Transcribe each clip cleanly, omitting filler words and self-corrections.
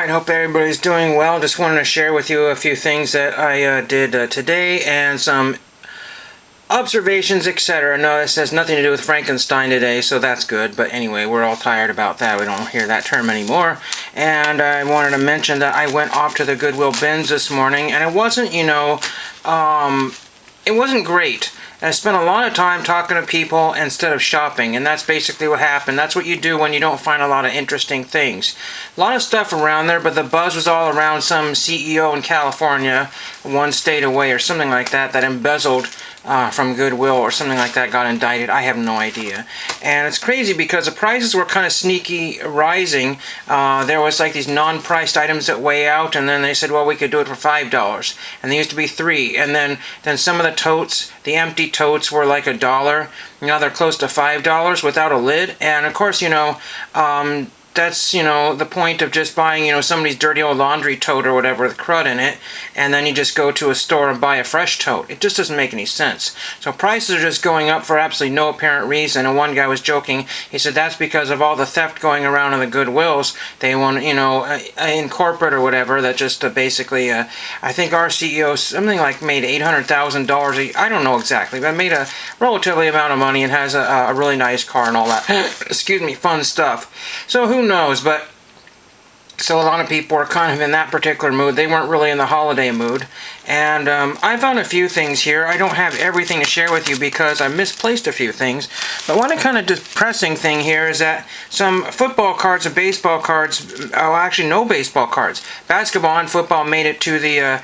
Alright, hope everybody's doing well. Just wanted to share with you a few things that I did today and some observations, etc. No, this has nothing to do with Frankenstein today, so that's good. But anyway, we're all tired about that. We don't hear that term anymore. And I wanted to mention that I went off to the Goodwill bins this morning, and it wasn't, it wasn't great. I spent a lot of time talking to people instead of shopping, and that's basically what happened. That's what you do when you don't find a lot of interesting things. A lot of stuff around there, but the buzz was all around some CEO in California, one state away or something like that, that embezzled from Goodwill or something like that, got indicted. I have no idea. And it's crazy because the prices were kind of sneaky rising. There was like these non-priced items that way out, and then they said, well, we could do it for $5. And they used to be $3. And then some of the totes, the empty totes, were like $1. Now they're close to $5 without a lid. And of course, that's, the point of just buying, somebody's dirty old laundry tote or whatever with crud in it, and then you just go to a store and buy a fresh tote. It just doesn't make any sense. So prices are just going up for absolutely no apparent reason, and one guy was joking. He said that's because of all the theft going around in the Goodwills. They want, in corporate or whatever, that just basically, I think our CEO something like made $800,000. I don't know exactly, but made a relatively amount of money and has a really nice car and all that. Excuse me, fun stuff. So who knows, but so a lot of people were kind of in that particular mood. They weren't really in the holiday mood. And I found a few things here. I don't have everything to share with you because I misplaced a few things. But one kind of depressing thing here is that some football cards and baseball cards, actually no baseball cards, basketball and football made it to the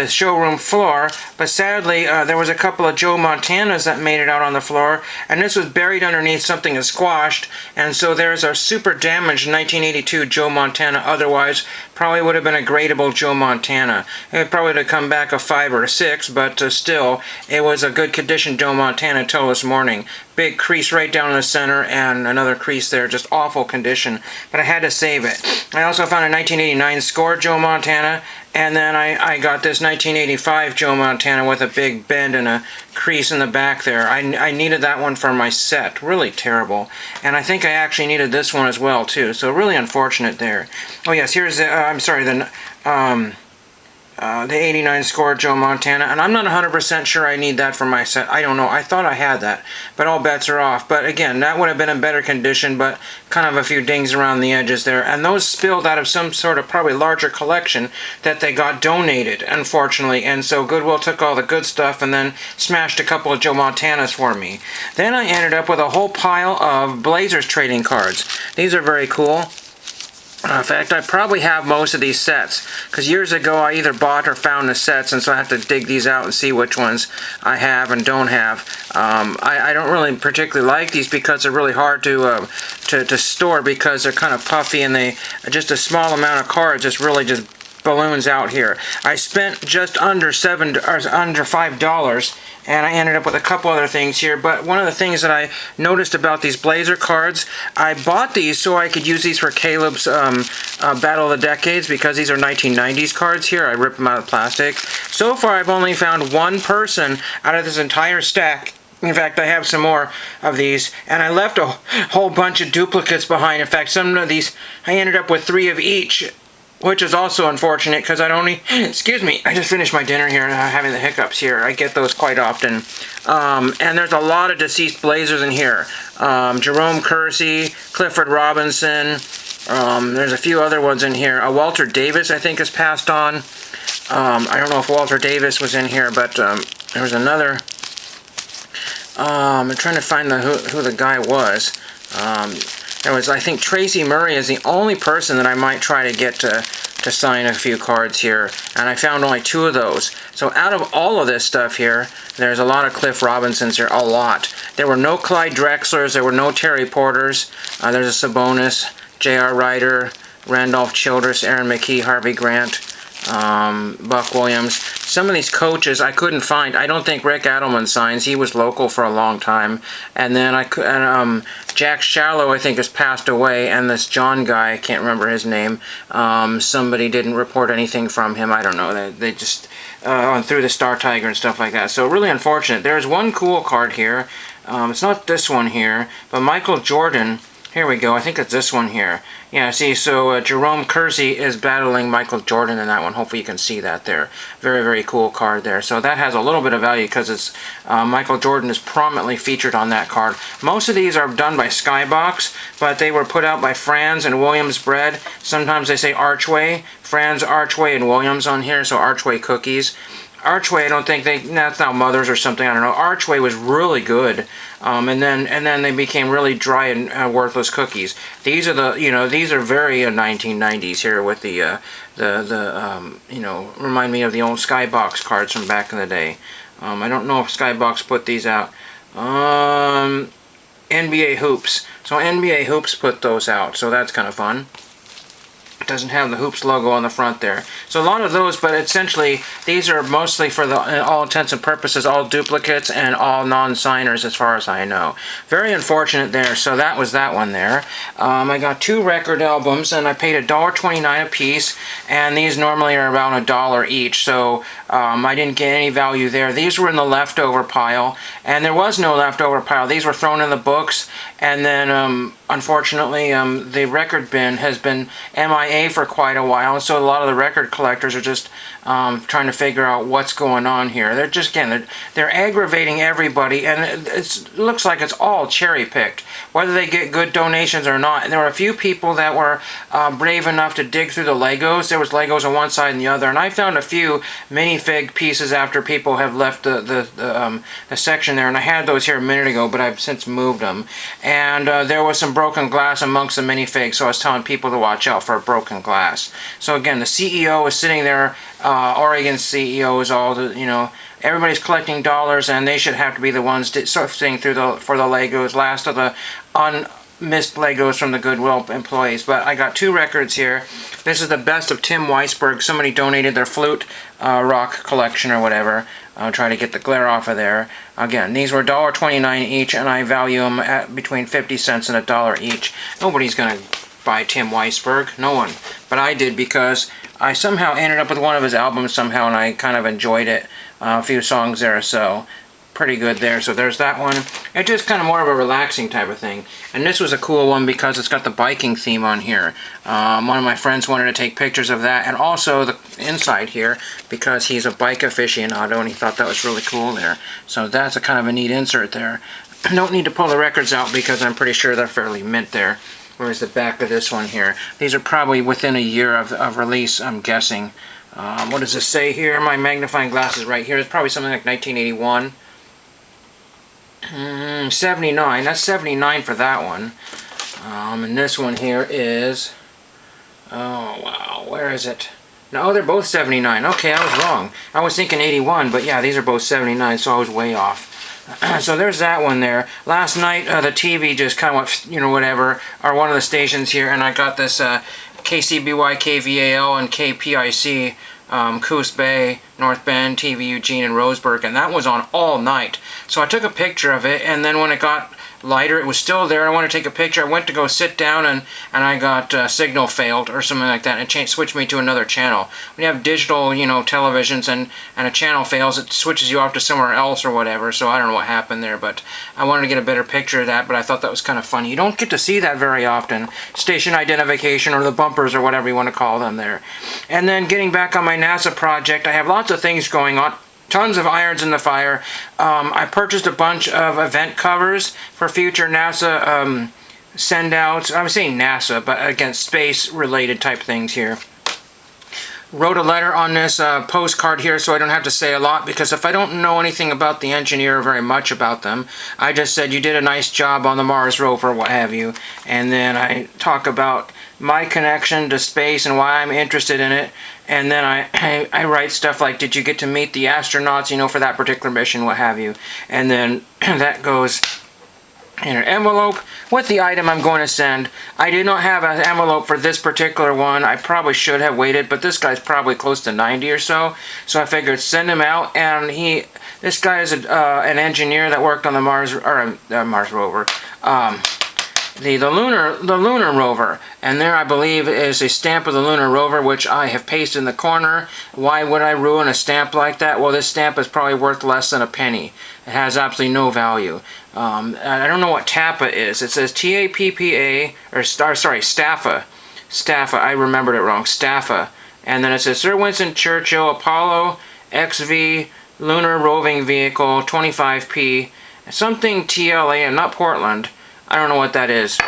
showroom floor, but sadly there was a couple of Joe Montanas that made it out on the floor, and this was buried underneath something and squashed, and so there's a super damaged 1982 Joe Montana. Otherwise probably would have been a gradable Joe Montana. It probably would have come back a 5 or a 6, but still it was a good condition Joe Montana until this morning. Big crease right down in the center and another crease there, just awful condition, but I had to save it. I also found a 1989 score Joe Montana, and then I got this 1985 Joe Montana with a big bend and a crease in the back there. I needed that one for my set. Really terrible. And I think I actually needed this one as well too, so really unfortunate there. Oh yes, here's the 89 score Joe Montana, and I'm not 100% sure I need that for my set. I don't know. I thought I had that, but all bets are off. But again, that would have been in better condition, but kind of a few dings around the edges there. And those spilled out of some sort of probably larger collection that they got donated, unfortunately. And so Goodwill took all the good stuff and then smashed a couple of Joe Montanas for me. Then I ended up with a whole pile of Blazers trading cards. These are very cool. In fact, I probably have most of these sets, because years ago I either bought or found the sets, and so I have to dig these out and see which ones I have and don't have. I don't really particularly like these because they're really hard to store because they're kind of puffy, and they just a small amount of cards just really just balloons out here. I spent just under $5, and I ended up with a couple other things here. But one of the things that I noticed about these Blazer cards, I bought these so I could use these for Caleb's Battle of the Decades, because these are 1990s cards here. I ripped them out of plastic. So far I've only found one person out of this entire stack. In fact, I have some more of these, and I left a whole bunch of duplicates behind. In fact, some of these, I ended up with 3 of each, which is also unfortunate because I'd only, excuse me, I just finished my dinner here and I'm having the hiccups here. I get those quite often. And there's a lot of deceased Blazers in here. Jerome Kersey, Clifford Robinson, there's a few other ones in here. Walter Davis, I think, has passed on. I don't know if Walter Davis was in here, but there was another. I'm trying to find who the guy was. There was, I think, Tracy Murray is the only person that I might try to get to sign a few cards here, and I found only 2 of those. So out of all of this stuff here, there's a lot of Cliff Robinsons here, a lot. There were no Clyde Drexlers, there were no Terry Porters, there's a Sabonis, J.R. Ryder, Randolph Childress, Aaron McKee, Harvey Grant, Buck Williams. Some of these coaches I couldn't find. I don't think Rick Adelman signs. He was local for a long time. And then Jack Shallow, I think, has passed away. And this John guy, I can't remember his name. Somebody didn't report anything from him. I don't know. They just through the Star Tiger and stuff like that. So really unfortunate. There's one cool card here. It's not this one here, but Michael Jordan Here we go. I think it's this one here. Yeah, see, so Jerome Kersey is battling Michael Jordan in that one. Hopefully you can see that there. Very, very cool card there. So that has a little bit of value because it's Michael Jordan is prominently featured on that card. Most of these are done by Skybox, but they were put out by Franz and Williams Bread. Sometimes they say Archway. Franz, Archway, and Williams on here, so Archway cookies. Archway, I don't think that's now Mother's or something, I don't know. Archway was really good, and then they became really dry and worthless cookies. These are these are very 1990s here with the remind me of the old Skybox cards from back in the day. I don't know if Skybox put these out. NBA Hoops. So NBA Hoops put those out, so that's kind of fun. It doesn't have the Hoops logo on the front there. So a lot of those, but essentially these are mostly for all intents and purposes, all duplicates and all non-signers as far as I know. Very unfortunate there, so that was that one there. I got 2 record albums and I paid $1.29 a piece, and these normally are around $1 each, so I didn't get any value there. These were in the leftover pile, and there was no leftover pile. These were thrown in the books, and then unfortunately the record bin has been MIA for quite a while, so a lot of the record collectors are just trying to figure out what's going on here. They're just, again, they're aggravating everybody, and it looks like it's all cherry-picked, whether they get good donations or not. And there were a few people that were brave enough to dig through the Legos. There was Legos on one side and the other, and I found a few minifig pieces after people have left the section there, and I had those here a minute ago, but I've since moved them. And there was some broken glass amongst the minifigs, so I was telling people to watch out for broken glass. So again, the CEO is sitting there. Oregon CEO is all the, everybody's collecting dollars, and they should have to be the ones sifting through for the Legos, last of the unmissed Legos from the Goodwill employees. But I got 2 records here. This is the best of Tim Weisberg. Somebody donated their flute rock collection or whatever. I'll try to get the glare off of there. Again, these were $1.29 each, and I value them at between 50 cents and $1 each. Nobody's going to buy Tim Weisberg. No one. But I did because I somehow ended up with one of his albums somehow, and I kind of enjoyed it. A few songs there, so pretty good there. So there's that one. It's just kind of more of a relaxing type of thing. And this was a cool one because it's got the biking theme on here. One of my friends wanted to take pictures of that, and also the inside here because he's a bike aficionado and he thought that was really cool there. So that's a kind of a neat insert there. I don't need to pull the records out because I'm pretty sure they're fairly mint there. Where's the back of this one here? These are probably within a year of release, I'm guessing. What does this say here? My magnifying glass is right here. It's probably something like 1981. 79. That's 79 for that one. And this one here is... Oh, wow. Where is it? No, they're both 79. Okay, I was wrong. I was thinking 81, but yeah, these are both 79, so I was way off. So there's that one there. Last night, the TV just kind of went, whatever, or one of the stations here, and I got this KCBY, KVAL, and KPIC, Coos Bay, North Bend, TV Eugene, and Roseburg, and that was on all night. So I took a picture of it, and then when it got lighter, it was still there. I wanted to take a picture. I went to go sit down, and I got signal failed or something like that, and it switched me to another channel. When you have digital, televisions, and a channel fails, it switches you off to somewhere else or whatever, so I don't know what happened there, but I wanted to get a better picture of that, but I thought that was kind of funny. You don't get to see that very often. Station identification, or the bumpers, or whatever you want to call them there. And then getting back on my NASA project, I have lots of things going on. Tons of irons in the fire. I purchased a bunch of event covers for future NASA send-outs. I was saying NASA, but again, space-related type things here. Wrote a letter on this postcard here, so I don't have to say a lot, because if I don't know anything about the engineer, very much about them, I just said, you did a nice job on the Mars rover, what have you. And then I talk about my connection to space and why I'm interested in it. And then I write stuff like, did you get to meet the astronauts, for that particular mission, what have you. And then that goes in an envelope with the item I'm going to send. I did not have an envelope for this particular one. I probably should have waited, but this guy's probably close to 90 or so. So I figured send him out, and this guy is an engineer that worked on the Mars rover. the lunar rover, and there I believe is a stamp of the lunar rover, which I have pasted in the corner. Why would I ruin a stamp like that? Well, this stamp is probably worth less than a penny. It has absolutely no value. I don't know what TAPA is. It says TAPPA, or sorry, Staffa. Staffa, I remembered it wrong. Staffa. And then it says Sir Winston Churchill Apollo XV Lunar Roving Vehicle 25P. Something TLA, and not Portland. I don't know what that is.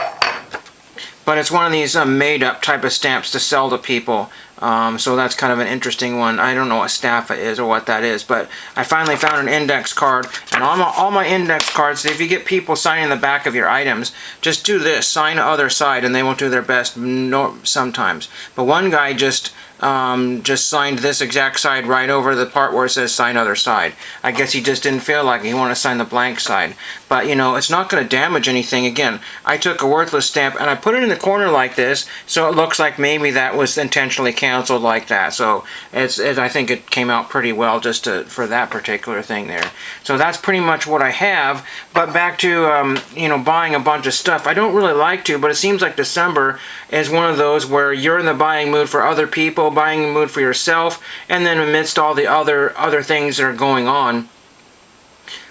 But it's one of these made-up type of stamps to sell to people. So that's kind of an interesting one. I don't know what Staffa is or what that is, but I finally found an index card. And on all my index cards, if you get people signing the back of your items, just do this, sign the other side, and they won't do their best sometimes. But one guy just signed this exact side right over the part where it says sign other side. I guess he just didn't feel like it. He wanted to sign the blank side. But, you know, it's not going to damage anything. Again, I took a worthless stamp and I put it in the corner like this, so it looks like maybe that was intentionally canceled like that. So I think it came out pretty well just for that particular thing there. So that's pretty much what I have. But back to, you know, buying a bunch of stuff. I don't really like to, but it seems like December is one of those where you're in the buying mood for other people, buying mood for yourself, and then amidst all the other things that are going on,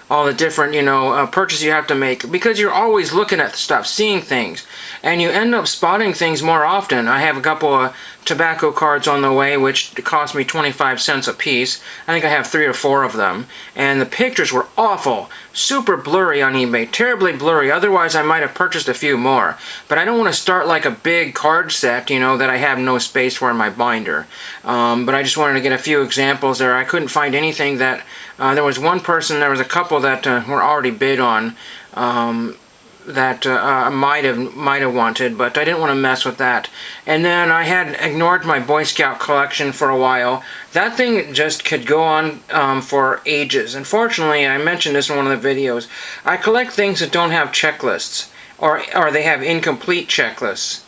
all the different, you know, purchases you have to make, because you're always looking at stuff, seeing things, and you end up spotting things more often. I have a couple of tobacco cards on the way, which cost me 25 cents a piece. I think I have 3 or 4 of them, and the pictures were awful, super blurry on eBay, terribly blurry. Otherwise I might have purchased a few more, but I don't want to start like a big card set, you know, that I have no space for in my binder. But I just wanted to get a few examples there. I couldn't find anything that there was a couple that were already bid on, that I might have wanted, but I didn't want to mess with that. And then I had ignored my Boy Scout collection for a while. That thing just could go on for ages. Unfortunately, I mentioned this in one of the videos, I collect things that don't have checklists, or they have incomplete checklists.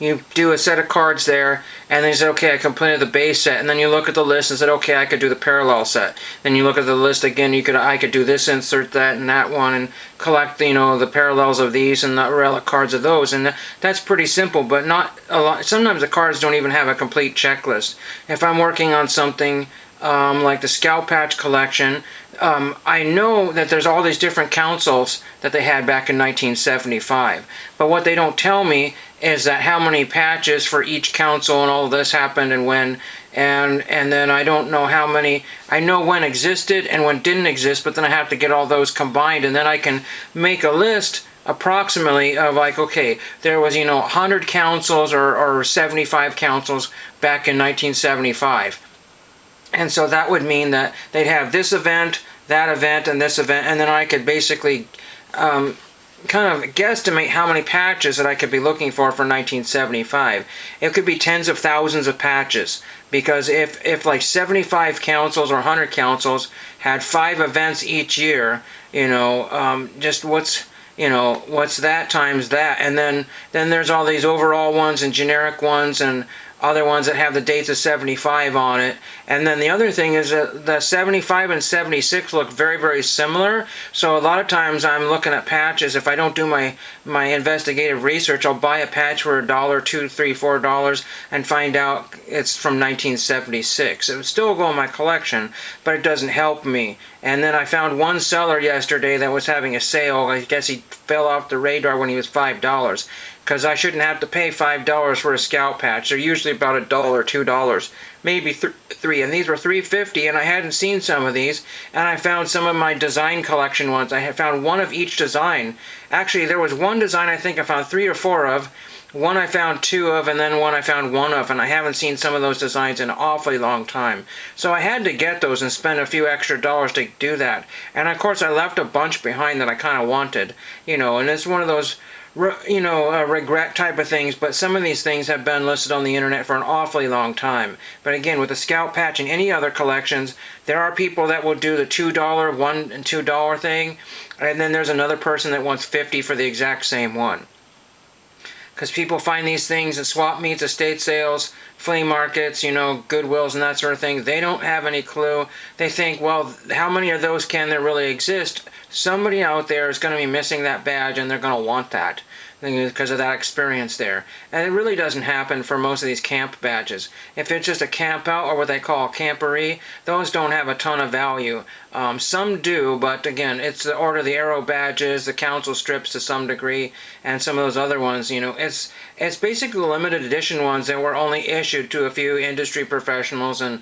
You do a set of cards there, and then you say, okay, I completed the base set, and then you look at the list and said, okay, I could do the parallel set. Then you look at the list again, I could do this, insert that, and that one, and collect, you know, the parallels of these and the relic cards of those, and that's pretty simple, but not a lot. Sometimes the cards don't even have a complete checklist. If I'm working on something like the Scout Patch collection, I know that there's all these different councils that they had back in 1975, but what they don't tell me is that how many patches for each council and all of this happened and when, and then I don't know how many. I know when existed and when didn't exist, but then I have to get all those combined, and then I can make a list approximately of like, okay, there was, you know, 100 councils or 75 councils back in 1975. And so that would mean that they'd have this event, that event, and this event, and then I could basically kind of guesstimate how many patches that I could be looking for 1975. It could be tens of thousands of patches, because if like 75 councils or 100 councils had 5 events each year, you know, just what's that times that, and then there's all these overall ones and generic ones and other ones that have the dates of 75 on it. And then the other thing is that the 75 and 76 look very, very similar. So a lot of times I'm looking at patches. If I don't do my investigative research, I'll buy a patch for $1, $2, $3, $4 and find out it's from 1976. It would still go in my collection, but it doesn't help me. And then I found one seller yesterday that was having a sale. I guess he fell off the radar when he was $5. Because I shouldn't have to pay $5 for a Scout Patch. They're usually about $1 or $2, maybe $3. And these were $3.50, and I hadn't seen some of these. And I found some of my design collection ones. I had found one of each design. Actually, there was one design I think I found 3 or 4 of. One I found 2 of, and then one I found 1 of. And I haven't seen some of those designs in an awfully long time. So I had to get those and spend a few extra dollars to do that. And of course, I left a bunch behind that I kind of wanted. You know, and it's one of those, you know, regret type of things, but some of these things have been listed on the internet for an awfully long time. But again, with the Scout Patch and any other collections, there are people that will do the $2, $1 and $2 thing, and then there's another person that wants $50 for the exact same one. Because people find these things at swap meets, estate sales, flea markets, you know, Goodwills and that sort of thing. They don't have any clue. They think, well, how many of those can there really exist? somebody out there is going to be missing that badge, and they're going to want that because of that experience there. And it really doesn't happen for most of these camp badges. If it's just a camp out, or what they call a camporee, those don't have a ton of value. Some do, but again, it's the Order of the Arrow badges, the council strips to some degree, and some of those other ones, you know, it's basically limited edition ones that were only issued to a few industry professionals and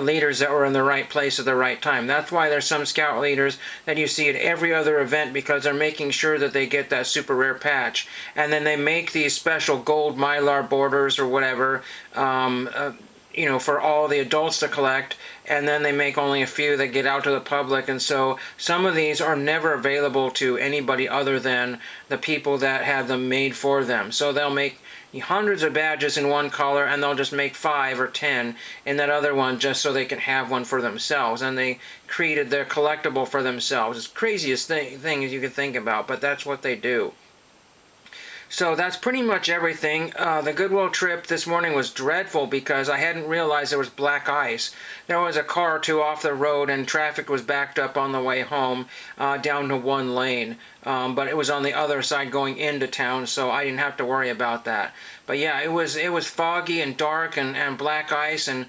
leaders that were in the right place at the right time. That's why there's some scout leaders that you see at every other event, because they're making sure that they get that super rare patch. And then they make these special gold mylar borders or whatever, you know, for all the adults to collect, and then they make only a few that get out to the public. And so some of these are never available to anybody other than the people that have them made for them. So they'll make hundreds of badges in one color, and they'll just make 5 or 10 in that other one just so they can have one for themselves. And they created their collectible for themselves. It's the craziest thing you could think about, but that's what they do. So that's pretty much everything. The Goodwill trip this morning was dreadful because I hadn't realized there was black ice. There was a car or two off the road, and traffic was backed up on the way home down to one lane. But it was on the other side going into town, so I didn't have to worry about that. But yeah, it was foggy and dark and black ice, and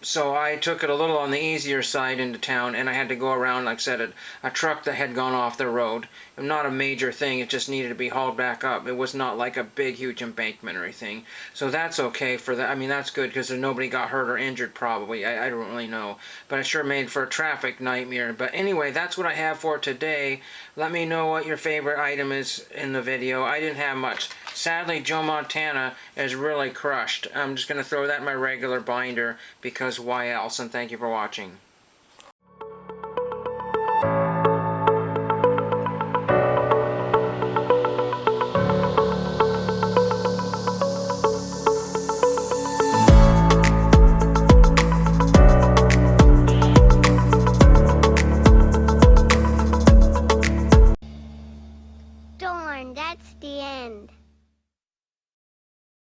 so I took it a little on the easier side into town, and I had to go around, like I said, a truck that had gone off the road. Not a major thing, it just needed to be hauled back up. It was not like a big, huge embankment or anything. So that's okay for that. I mean, that's good because nobody got hurt or injured probably. I don't really know. But it sure made for a traffic nightmare. But anyway, that's what I have for today. Let me know what your favorite item is in the video. I didn't have much. Sadly, Joe Montana is really crushed. I'm just going to throw that in my regular binder because why else? And thank you for watching. Darn, that's the end.